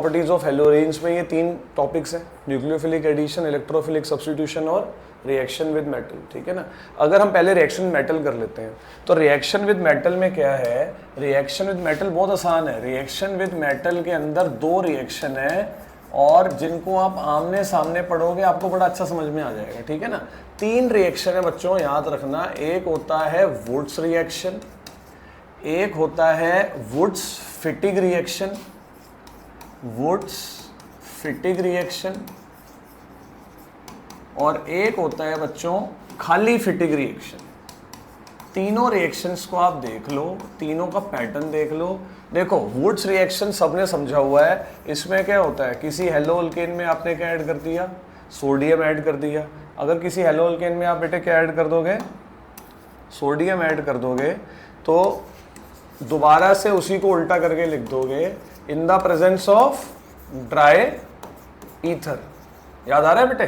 Properties of हेलोरेन्स में ये 3 topics हैं, न्यूक्लियोफिलिक एडिशन, इलेक्ट्रोफिलिक सब्स्टिट्यूशन और रिएक्शन विद मेटल। ठीक है ना। अगर हम पहले रिएक्शन मेटल कर लेते हैं तो रिएक्शन विद मेटल में क्या है, रिएक्शन विद मेटल बहुत आसान है। रिएक्शन विद मेटल के अंदर 2 रिएक्शन है और जिनको आप आमने सामने पढ़ोगे आपको बड़ा अच्छा समझ में आ जाएगा। ठीक है ना। 3 रिएक्शन है बच्चों, याद रखना। एक होता है वुड्स रिएक्शन, एक होता है वुड्स फिटिग रिएक्शन, वुड्स फिटिग रिएक्शन, और एक होता है बच्चों खाली फिटिग रिएक्शन। तीनों रिएक्शंस को आप देख लो, तीनों का पैटर्न देख लो। देखो वुड्स रिएक्शन सबने समझा हुआ है। इसमें क्या होता है, किसी हेलो अल्केन में आपने क्या ऐड कर दिया, सोडियम ऐड कर दिया। अगर किसी हेलो अल्केन में आप बेटे क्या ऐड कर दोगे, सोडियम ऐड कर दोगे, तो दोबारा से उसी को उल्टा करके लिख दोगे, in the presence of dry ether. याद आ रहा है बेटे?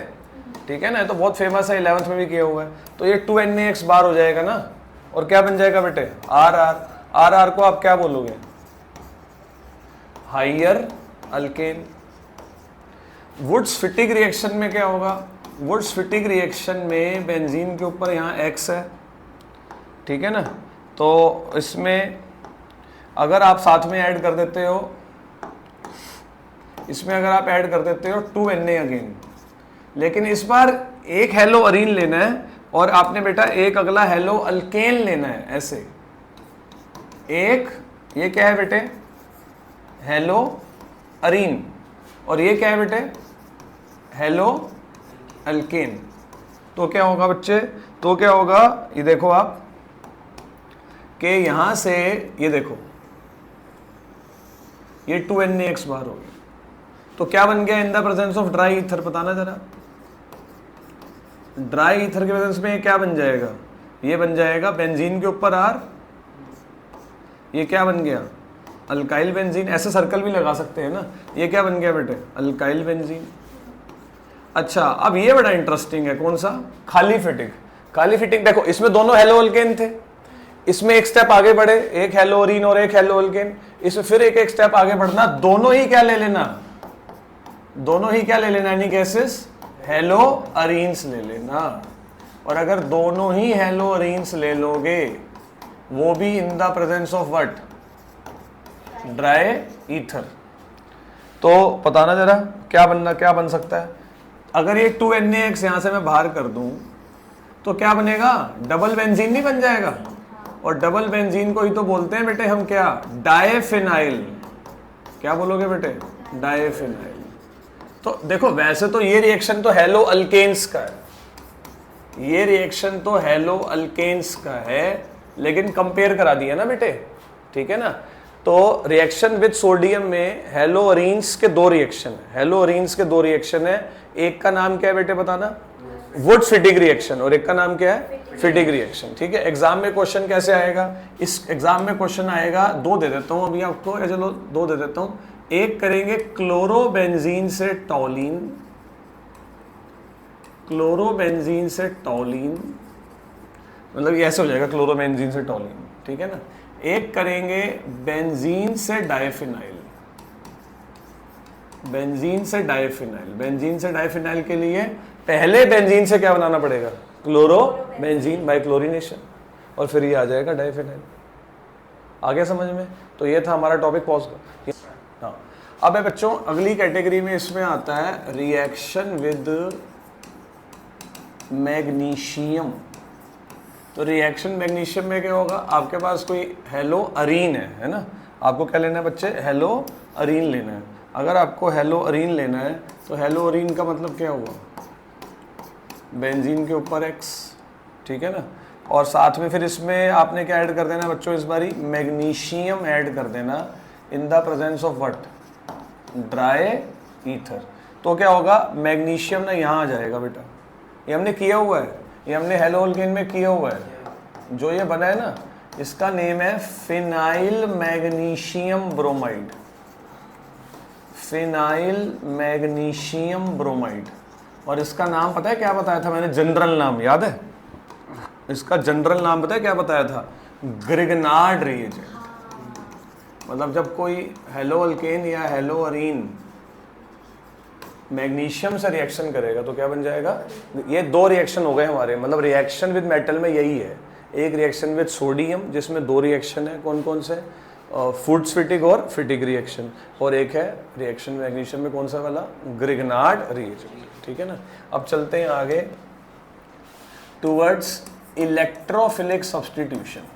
ठीक है ना। तो बहुत फेमस है, 11th में भी किया हुआ है। तो ये 2NaX बार हो जाएगा ना, और क्या बन जाएगा बेटे, RR। RR को आप क्या बोलोगे, हाइयर अल्केन। वुड्स फिटिग रिएक्शन में क्या होगा, वुड्स फिटिग रिएक्शन में बेंजीन के ऊपर यहाँ X है। ठीक है ना। तो इसमें अगर आप साथ में ऐड कर देते हो, इसमें अगर आप ऐड कर देते हो 2Na अगेन, लेकिन इस बार एक हेलो अरीन लेना है और आपने बेटा एक अगला हेलो अल्केन लेना है। ऐसे एक, ये क्या है बेटे, हेलो अरीन, और ये क्या है बेटे, हेलो अल्केन। तो क्या होगा बच्चे, तो क्या होगा, ये देखो आप कि यहां से ये देखो ये 2NaX बार हो गया। तो क्या बन गया, in the presence of dry ether. बताना जरा, ड्राई ईथर के प्रेजेंस में ये क्या बन जाएगा, ये बन जाएगा बेंजीन के ऊपर R, ये क्या बन गया, अल्काइल बेंजीन। ऐसे सर्कल भी लगा सकते हैं ना। ये क्या बन गया बेटे, अल्काइल बेंजीन। अच्छा, अब ये बड़ा इंटरेस्टिंग है, कौन सा, खाली फिटिग। खाली फिटिग देखो, इसमें दोनों हेलो अल्केन थे, इसमें एक स्टेप आगे बढ़े, एक हेलो अरीन और एक हेलो अल्केन। इसमें फिर एक स्टेप आगे बढ़ना, दोनों ही क्या ले लेना, दोनों ही क्या ले लेना, यानी गैसेस हेलो अरीन्स ले लेना। और अगर दोनों ही हेलो अरीन्स ले लोगे, वो भी in the presence of what, dry ether, तो बताना जरा क्या बन सकता है। अगर ये 2NaX यहां से मैं बाहर कर दूं तो क्या बनेगा, डबल बेंजीन नहीं बन जाएगा। और डबल बेंजीन को ही तो बोलते हैं बेटे हम क्या, डायफिनाइल। क्या बोलोगे बेटे, डायफिनाइल। तो देखो वैसे तो ये रिएक्शन तो हेलो अल्केन्स का है, ये रिएक्शन तो हेलो अल्केन्स का है, लेकिन कंपेयर करा दिया ना बेटे। ठीक है ना। तो रिएक्शन विद सोडियम में हेलो अरीन्स के 2 रिएक्शन है, हेलो अरीन्स के 2 रिएक्शन है। एक का नाम क्या है बेटे, बताना, वुड फिटिग रिएक्शन, और एक का नाम क्या है, फिटिग रिएक्शन। ठीक है। एग्जाम में क्वेश्चन कैसे आएगा, इस एग्जाम में क्वेश्चन आएगा, 2 दे देता हूं अभी आपको, या चलो 2 दे देता हूं। एक करेंगे क्लोरोबेंजीन से टॉलिन, क्लोरोबेंजीन से टॉलिन, मतलब ये ऐसे हो जाएगा, क्लोरोबेंजीन से टॉलिन। ठीक है ना। एक करेंगे बेंजीन से डायफिनाइल, बेंजीन से डायफिनाइल। बेंजीन से डायफिनाइल के लिए पहले बेंजीन से क्या बनाना पड़ेगा, क्लोरोबेंजीन बाय क्लोरीनेशन, और फिर ये आ जाएगा डायफिनाइल। आ गया समझ में। तो ये था हमारा टॉपिक, पॉज कर। हाँ, अब है बच्चों अगली कैटेगरी में इसमें आता है रिएक्शन विद मैग्नीशियम। तो रिएक्शन मैग्नीशियम में क्या होगा, आपके पास कोई हेलो अरीन है ना, आपको क्या लेना है बच्चे, हेलो अरीन लेना है। अगर आपको हेलो अरीन लेना है तो हेलो अरीन का मतलब क्या हुआ, बेंजीन के ऊपर X। ठीक है ना। और साथ में फिर इसमें आपने क्या ऐड कर देना बच्चों, इस बारी मैग्नीशियम ऐड कर देना, in the presence of what, dry ether. तो क्या होगा, मैग्नीशियम ना यहाँ आ जाएगा बेटा। ये हमने किया हुआ है, ये हमने हेलो अल्केन में किया हुआ है। जो ये बना है ना, इसका नेम है phenyl magnesium bromide, phenyl magnesium bromide. और इसका नाम पता है क्या बताया था मैंने, जनरल नाम याद है, इसका जनरल नाम पता है क्या बताया था, ग्रिग्नार्ड रिएजेंट। मतलब जब कोई हेलो अल्केन या हेलो अरीन मैग्नीशियम से रिएक्शन करेगा तो क्या बन जाएगा, ये दो रिएक्शन हो गए हमारे, मतलब रिएक्शन विद मेटल में यही है, एक रिएक्शन विद सोडियम जिसमें दो रिएक्शन है, कौन कौन से, फुड्स फिटिक और फिटिक रिएक्शन, और एक है रिएक्शन मैग्नीशियम में कौन सा वाला, ग्रिग्नार्ड रिएजेंट, ठीक है ना। अब चलते हैं आगे टूवर्ड्स इलेक्ट्रोफिलिक सब्स्टिट्यूशन।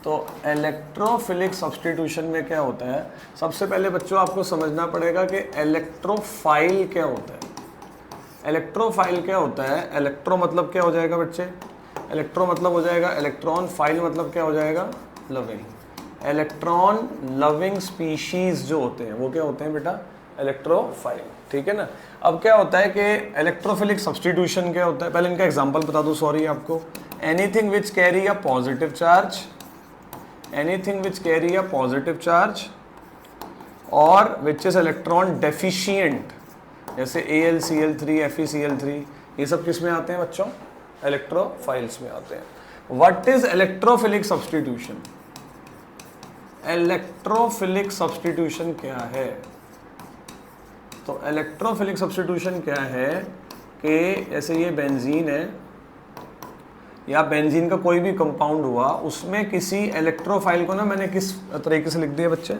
तो इलेक्ट्रोफिलिक सब्स्टिट्यूशन में क्या होता है, सबसे पहले बच्चों आपको समझना पड़ेगा कि इलेक्ट्रोफाइल क्या होता है। इलेक्ट्रोफाइल क्या होता है, इलेक्ट्रो मतलब क्या हो जाएगा बच्चे, इलेक्ट्रो मतलब हो जाएगा इलेक्ट्रॉन, फाइल मतलब क्या हो जाएगा, लविंग। इलेक्ट्रॉन लविंग स्पीशीज जो होते हैं वो क्या होते हैं बेटा, इलेक्ट्रोफाइल, ठीक है ना। अब क्या होता है कि इलेक्ट्रोफिलिक सब्स्टिट्यूशन क्या होता है, पहले इनका एग्जांपल बता दूं, सॉरी आपको, anything which carry a positive charge, anything which carry a positive charge or which is electron deficient, जैसे AlCl3, FeCl3, ये सब किस में आते हैं बच्चों, इलेक्ट्रोफाइल्स में आते हैं। What is electrophilic substitution? Electrophilic substitution क्या है, तो इलेक्ट्रोफिलिक सब्स्टिट्यूशन क्या है कि जैसे ये बेंजीन है या बेंजीन का कोई भी कंपाउंड हुआ, उसमें किसी इलेक्ट्रोफाइल को ना मैंने किस तरीके से लिख दिया बच्चे,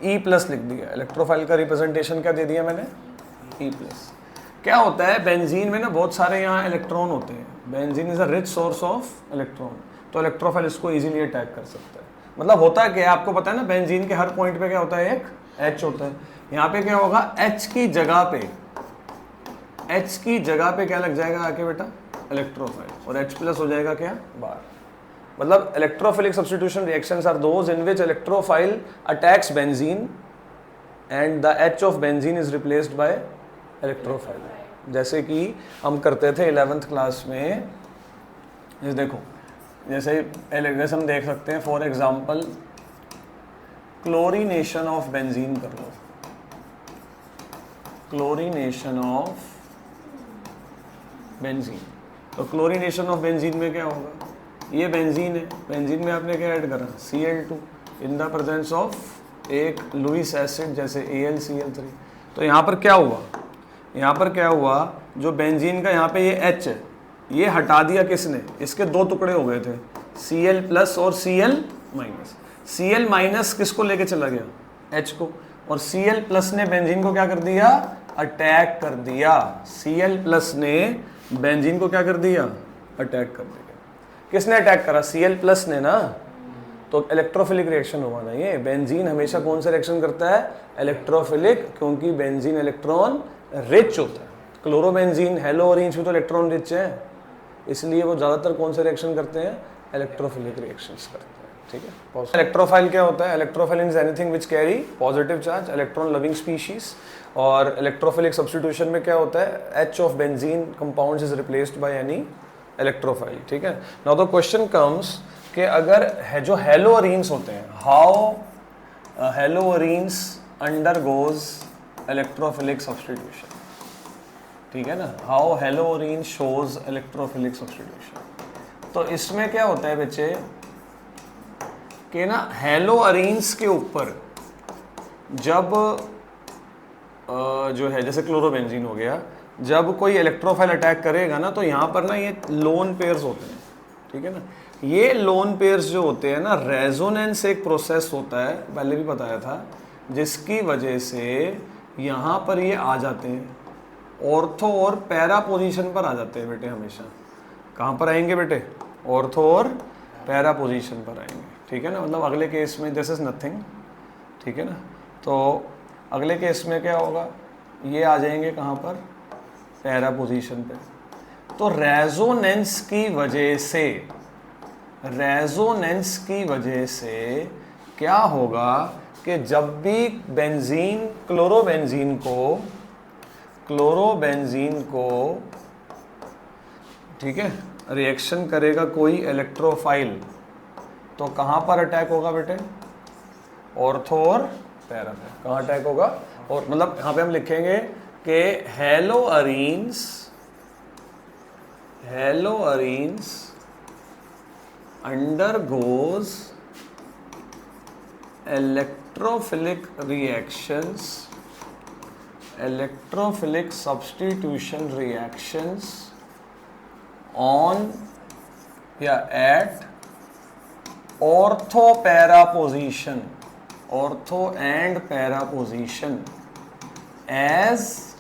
E+ लिख दिया, इलेक्ट्रोफाइल का रिप्रेजेंटेशन क्या दे दिया मैंने, E+। क्या होता है बेंजीन में ना बहुत सारे यहाँ इलेक्ट्रॉन होते हैं, benzene is a rich source of electron, तो इलेक्ट्रोफाइल इसको इजीली अटैक कर सकता है। मतलब होता है क्या आपको पता है ना, बेंजीन के हर पॉइंट पे क्या होता है, एक H होता है, यहाँ पे क्या होगा, H की जगह पे क्या लग जाएगा आके बेटा, इलेक्ट्रोफाइल, और H+ हो जाएगा क्या बाहर। मतलब electrophilic substitution reactions are those in which electrophile attacks benzene and the H of benzene is replaced by electrophile. जैसे कि हम करते थे 11th क्लास में, ये देखो जैसे हम देख सकते हैं, for example chlorination of benzene कर लो, क्लोरीनेशन ऑफ बेंजीन, तो क्लोरीनेशन ऑफ बेंजीन में क्या होगा, ये बेंजीन है, बेंजीन में आपने क्या ऐड करा, Cl2 in the presence of एक लुईस एसिड जैसे AlCl3। तो यहाँ पर क्या हुआ, यहाँ पर क्या हुआ, जो बेंजीन का यहाँ पे ये H है, ये हटा दिया किसने, इसके दो टुकड़े हो गए थे, Cl+ और Cl-। Cl- किसको लेके चला गया, H को, और Cl+ ने बेंजीन को क्या कर दिया, अटैक कर दिया। Cl+ ने बेंजीन को क्या कर दिया, अटैक कर दिया। किसने अटैक करा, Cl+ ने ना, तो इलेक्ट्रोफिलिक रिएक्शन हुआ ना ये। बेंजीन हमेशा कौन सा रिएक्शन करता है, इलेक्ट्रोफिलिक, क्योंकि बेंजीन इलेक्ट्रॉन रिच होता है। क्लोरोबेंजीन, हेलोअरीन्स भी तो इलेक्ट्रॉन रिच है, इसलिए वो ज़्यादातर कौन से रिएक्शन करते हैं, इलेक्ट्रोफिलिक रिएक्शंस करते हैं, ठीक है। इलेक्ट्रोफाइल क्या होता है, electrophile is anything which carry positive charge, electron loving species. और इलेक्ट्रोफिलिक सब्स्टिट्यूशन में क्या होता है, H of benzene compounds is replaced by any electrophile, ठीक है। नाउ द क्वेश्चन कम्स कि अगर है जो हेलोअरीन्स होते हैं, हाउ हेलोअरीन्स अंडरगोज इलेक्ट्रोफिलिक सब्स्टिट्यूशन, ठीक है ना, हाउ हेलोअरीन शोज इलेक्ट्रोफिलिक सब्स्टिट्यूशन। तो इसमें क्या होता है बच्चे कि ना हेलोअरीन्स के ऊपर जब जो है जैसे क्लोरोबेंजीन हो गया, जब कोई इलेक्ट्रोफाइल अटैक करेगा ना, तो यहाँ पर ना ये लोन पेयर्स होते हैं, ठीक है ना। ये लोन पेयर्स जो होते हैं ना, रेजोनेंस एक प्रोसेस होता है, पहले भी बताया था, जिसकी वजह से यहाँ पर ये आ जाते हैं, ऑर्थो और पैरा पोजीशन पर आ जाते हैं बेटे हमेशा। कहाँ पर आएंगे बेटे, ऑर्थो और पैरा पोजीशन पर आएंगे, ठीक है ना। मतलब अगले केस में दिस इज नथिंग, ठीक है ना। तो अगले केस में क्या होगा, ये आ जाएंगे कहाँ पर, पैरा पोजीशन पे। तो रेजोनेंस की वजह से क्या होगा कि जब भी बेंजीन क्लोरोबेंजीन को ठीक है रिएक्शन करेगा कोई इलेक्ट्रोफाइल, तो कहाँ पर अटैक होगा बेटे, ऑर्थो और पैरा पे। कहाँ अटैक होगा, और मतलब यहाँ पे हम लिखेंगे कि हेलोअरीन्स undergoes electrophilic reactions electrophilic substitution reactions on या at ortho para position, ortho and para position, as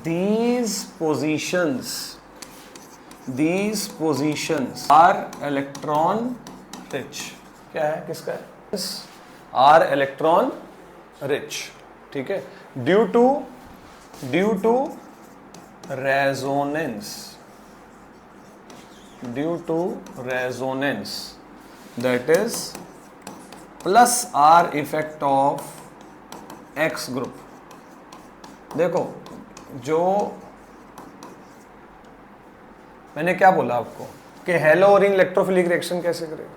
these positions are electron rich. क्या है, किसका है? are electron rich. ठीक है, due to resonance, that is plus R effect of X group. देखो, जो मैंने क्या बोला आपको कि हेलो ओरिंग इलेक्ट्रोफिलिक रिएक्शन कैसे करेगा,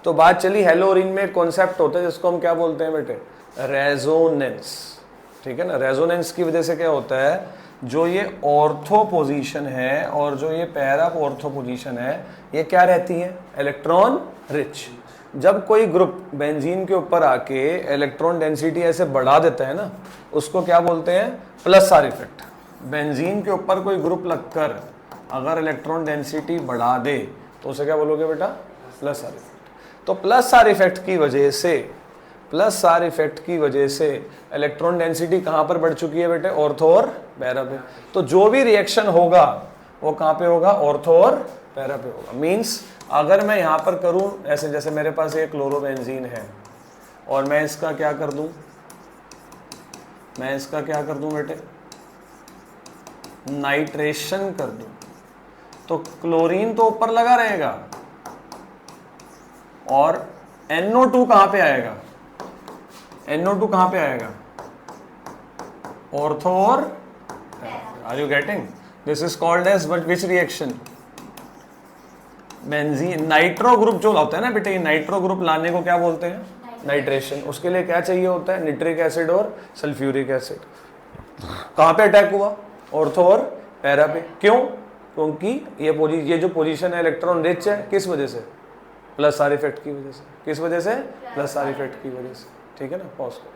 तो बात चली हेलो ओरिंग में एक कॉन्सेप्ट होता है जिसको हम क्या बोलते हैं बेटे, रेजोनेंस. ठीक है ना, रेजोनेंस की वजह से क्या होता है, जो ये ऑर्थो पोजीशन है और जो ये पैरा ऑर्थो पोजीशन है, ये क्या रहती है, इलेक्ट्रॉन रिच. जब कोई ग्रुप बेंजीन के ऊपर आके इलेक्ट्रॉन डेंसिटी ऐसे बढ़ा देता है ना, उसको क्या बोलते हैं, प्लस आर इफेक्ट. बेंजीन के ऊपर कोई ग्रुप लगकर अगर इलेक्ट्रॉन डेंसिटी बढ़ा दे तो उसे क्या बोलोगे बेटा, प्लस आर इफेक्ट. तो प्लस आर इफेक्ट की वजह से इलेक्ट्रॉन डेंसिटी कहाँ पर बढ़ चुकी है बेटे, ऑर्थो और पैरा पे. तो जो भी रिएक्शन होगा वो कहाँ पे होगा, ऑर्थो और पैरा पे होगा. मींस अगर मैं यहाँ पर करूँ ऐसे, जैसे मेरे पास एक क्लोरोबेंजीन है और मैं इसका क्या कर दूँ, बेटे, नाइट्रेशन कर दूँ, तो क्लोरीन तो ऊपर लगा रहेगा और NO2 कहां पे आएगा, NO2 कहां पे आएगा, ऑर्थो और, are you getting, this is called as which reaction, benzene. Nitro group जो होता है ना बेटे, नाइट्रो ग्रुप लाने को क्या बोलते हैं, नाइट्रेशन. उसके लिए क्या चाहिए होता है, निट्रिक एसिड और सल्फ्यूरिक एसिड. कहां पे अटैक हुआ, ऑर्थो और पैरा पे. क्यों, क्योंकि ये जो पोजीशन है इलेक्ट्रॉन रिच है, किस वजह से, प्लस आर इफेक्ट की वजह से. किस वजह से, प्लस आर इफेक्ट की वजह से. ठीक है ना, पॉज करो.